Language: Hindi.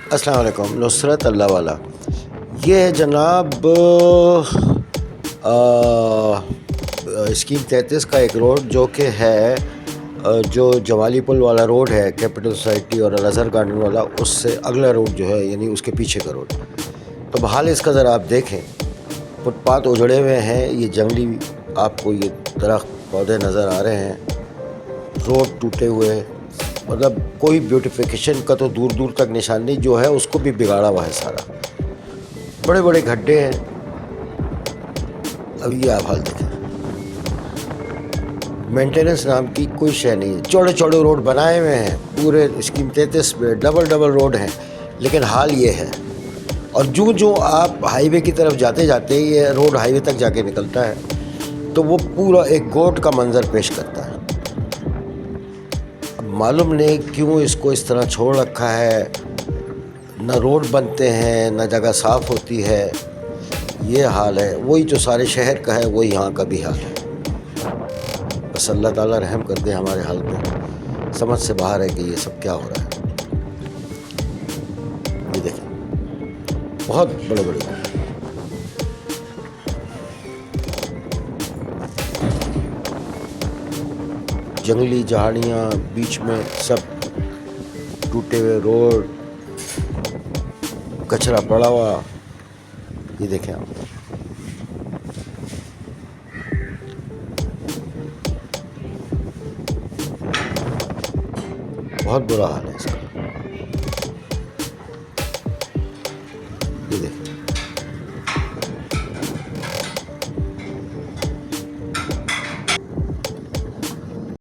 अस्सलाम वालेकुम। नुसरत अल्लाह वाला ये है जनाब स्कीम 33 का एक रोड जो कि है जो जवाली पुल वाला रोड है, कैपिटल सोसाइटी और अल-अज़हर गार्डन वाला, उससे अगला रोड जो है यानी उसके पीछे का रोड। तो बहाल इसका ज़रा आप देखें, फुटपाथ उजड़े हुए हैं, ये जंगली आपको ये दरख्त पौधे नज़र आ रहे हैं, रोड टूटे हुए, मतलब कोई ब्यूटिफिकेशन का तो दूर दूर तक निशान नहीं, जो है उसको भी बिगाड़ा हुआ है सारा। बड़े बड़े गड्ढे हैं। अब ये आप हाल देखें, मेंटेनेंस नाम की कोई शय नहीं है। चौड़े चौड़े रोड बनाए हुए हैं पूरे स्कीम 33 में, डबल डबल रोड हैं, लेकिन हाल ये है। और जो जो आप हाईवे की तरफ जाते जाते ये रोड हाईवे तक जाके निकलता है तो वो पूरा एक गोट का मंजर पेश करता है। अब मालूम नहीं क्यों इसको इस तरह छोड़ रखा है, न रोड बनते हैं न जगह साफ़ होती है। ये हाल है, वही जो सारे शहर का है वही यहाँ का भी हाल है। बस अल्लाह ताला रहम कर दे हमारे हाल पे। समझ से बाहर है कि ये सब क्या हो रहा है। ये देखें, बहुत बड़े बड़े जंगली झाड़ियाँ, बीच में सब टूटे हुए रोड, कचरा पड़ा हुआ। ये देखें आप, बहुत बुरा हाल है इसका।